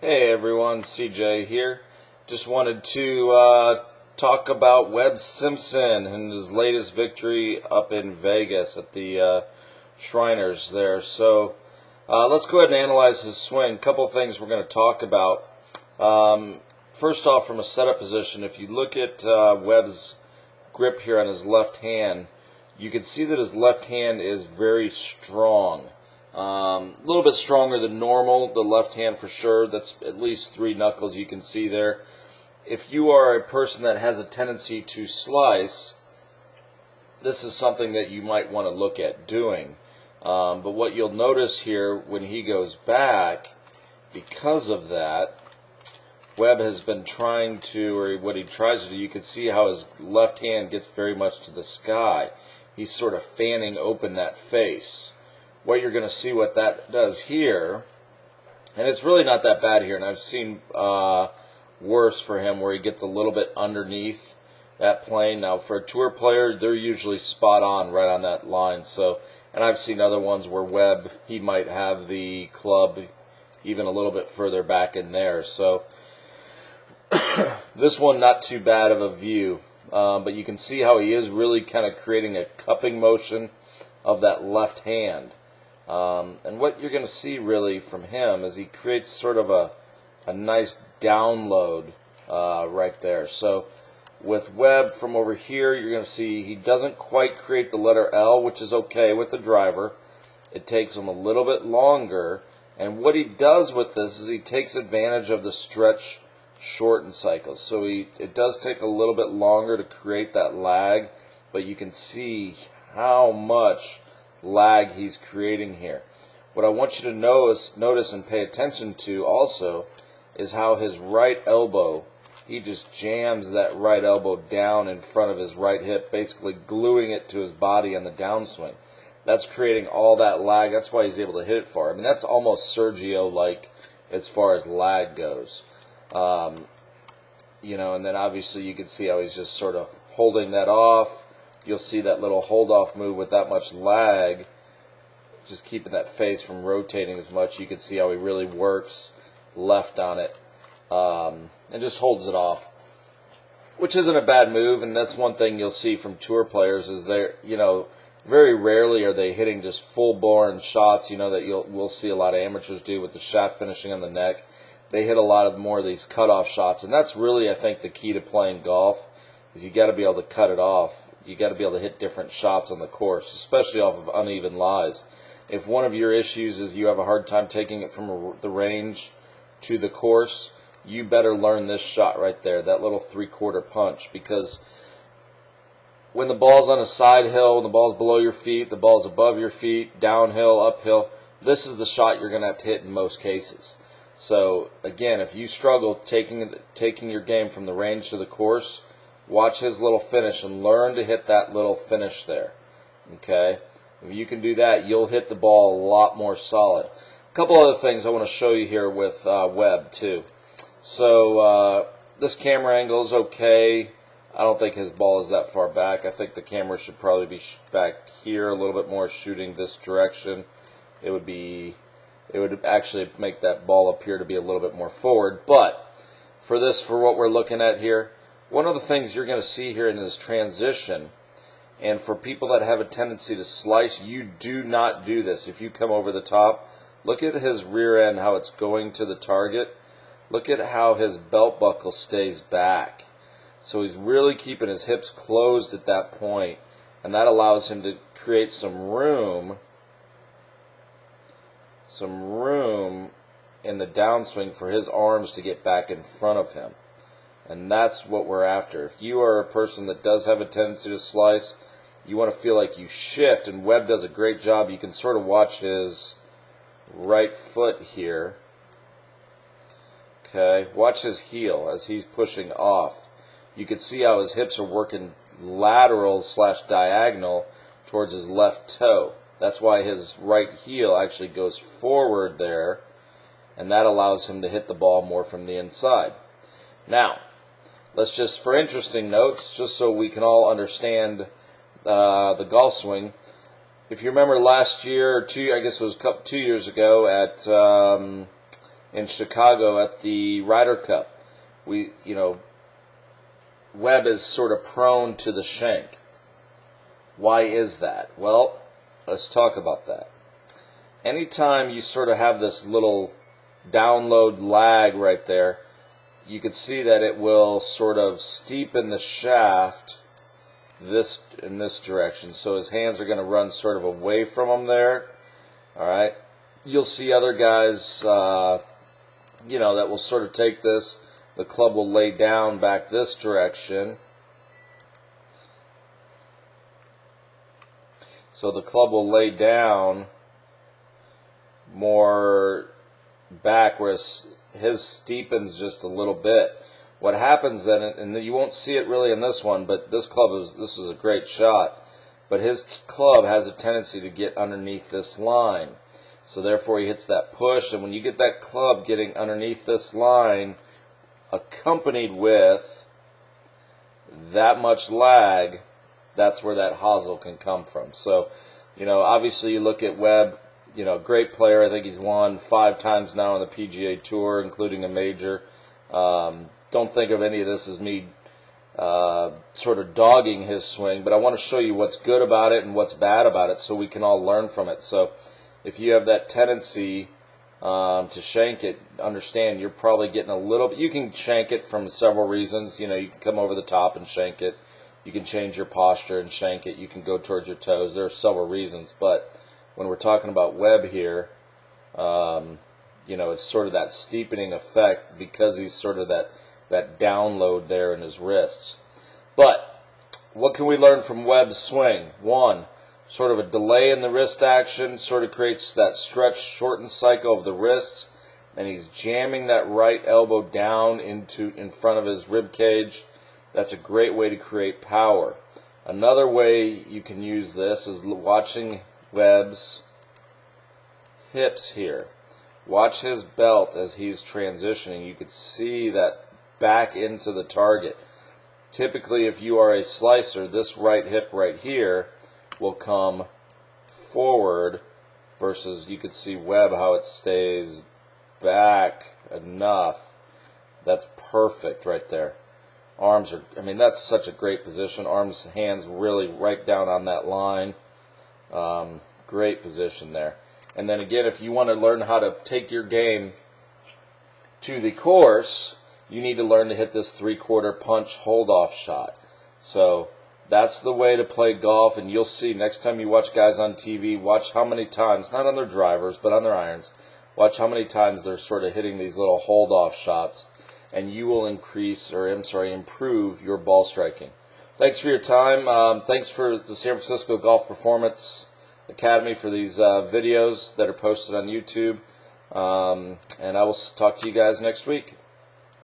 Hey everyone, CJ here. Just wanted to talk about Webb Simpson and his latest victory up in Vegas at the Shriners there. So let's go ahead and analyze his swing. A couple things we're going to talk about. First off, from a setup position, if you look at Webb's grip here on his left hand, you can see that his left hand is very strong. A little bit stronger than normal, the left hand for sure. That's at least 3 knuckles you can see there. If you are a person that has a tendency to slice, this is something that you might want to look at doing. But what you'll notice here when he goes back, because of that, Webb has been trying to, or what he tries to do, you can see how his left hand gets very much to the sky. He's sort of fanning open that face. What you're going to see what that does here, and it's really not that bad here, and I've seen worse for him where he gets a little bit underneath that plane. Now for a tour player, they're usually spot on right on that line. So, and I've seen other ones where Webb, he might have the club even a little bit further back in there. So this one not too bad of a view, but you can see how he is really kind of creating a cupping motion of that left hand. And what you're going to see really from him is he creates sort of a nice download right there. So with Webb from over here, you're going to see he doesn't quite create the letter L, which is okay with the driver. It takes him a little bit longer. And what he does with this is he takes advantage of the stretch shorten cycles. So it does take a little bit longer to create that lag, but you can see how much lag he's creating here. What I want you to notice and pay attention to also is how his right elbow, he just jams that right elbow down in front of his right hip, basically gluing it to his body on the downswing. That's creating all that lag. That's why he's able to hit it far. I mean, that's almost Sergio-like as far as lag goes. And then obviously you can see how he's just sort of holding that off. You'll see that little hold-off move with that much lag, just keeping that face from rotating as much. You can see how he really works left on it and just holds it off, which isn't a bad move. And that's one thing you'll see from tour players is they're, very rarely are they hitting just full-born shots, that we'll see a lot of amateurs do with the shot finishing on the neck. They hit a lot of more of these cutoff shots, and that's really, I think, the key to playing golf is you got to be able to cut it off. You got to be able to hit different shots on the course, especially off of uneven lies. If one of your issues is you have a hard time taking it from the range to the course, you better learn this shot right there, that little 3/4 punch, because when the ball's on a side hill, when the ball's below your feet, the ball's above your feet, downhill, uphill, this is the shot you're going to have to hit in most cases. So, again, if you struggle taking your game from the range to the course, watch his little finish and learn to hit that little finish there. Okay? If you can do that, you'll hit the ball a lot more solid. A couple other things I want to show you here with Webb, too. So, this camera angle is okay. I don't think his ball is that far back. I think the camera should probably be back here a little bit more, shooting this direction. It would actually make that ball appear to be a little bit more forward. But for what we're looking at here, one of the things you're going to see here in this transition, and for people that have a tendency to slice, you do not do this. If you come over the top, look at his rear end, how it's going to the target. Look at how his belt buckle stays back. So he's really keeping his hips closed at that point, and that allows him to create some room in the downswing for his arms to get back in front of him. And that's what we're after. If you are a person that does have a tendency to slice, you want to feel like you shift, and Webb does a great job. You can sort of watch his right foot here. Okay, watch his heel as he's pushing off. You can see how his hips are working lateral/diagonal towards his left toe. That's why his right heel actually goes forward there, and that allows him to hit the ball more from the inside. Now, let's just, for interesting notes, just so we can all understand the golf swing, if you remember last year, or I guess it was 2 years ago at in Chicago at the Ryder Cup. Webb is sort of prone to the shank. Why is that? Well, let's talk about that. Anytime you sort of have this little download lag right there, you can see that it will sort of steepen the shaft in this direction. So his hands are going to run sort of away from him there. All right. You'll see other guys, that will sort of take this. The club will lay down back this direction. So the club will lay down more back, whereas his steepens just a little bit. What happens then, and you won't see it really in this one, but this is a great shot, but his club has a tendency to get underneath this line. So therefore he hits that push, and when you get that club getting underneath this line, accompanied with that much lag, that's where that hosel can come from. So, obviously you look at Webb, great player. I think he's won 5 times now on the PGA Tour, including a major. Don't think of any of this as me sort of dogging his swing, but I want to show you what's good about it and what's bad about it so we can all learn from it. So if you have that tendency to shank it, understand you're probably getting a little bit. You can shank it from several reasons. You can come over the top and shank it. You can change your posture and shank it. You can go towards your toes. There are several reasons, but when we're talking about Webb here, it's sort of that steepening effect because he's sort of that download there in his wrists. But what can we learn from Webb's swing? One, sort of a delay in the wrist action, sort of creates that stretch, shortened cycle of the wrists, and he's jamming that right elbow down in front of his rib cage. That's a great way to create power. Another way you can use this is watching Webb's hips here. Watch his belt as he's transitioning. You could see that back into the target. Typically, if you are a slicer, this right hip right here will come forward versus you could see Webb how it stays back enough. That's perfect right there. Arms are, that's such a great position. Arms, hands really right down on that line. Great position there. And then again, if you want to learn how to take your game to the course, you need to learn to hit this 3/4 punch hold-off shot. So that's the way to play golf, and you'll see next time you watch guys on TV, watch how many times, not on their drivers, but on their irons, watch how many times they're sort of hitting these little hold-off shots, and you will improve your ball striking. Thanks for your time. Thanks for the San Francisco Golf Performance Academy for these videos that are posted on YouTube. And I will talk to you guys next week.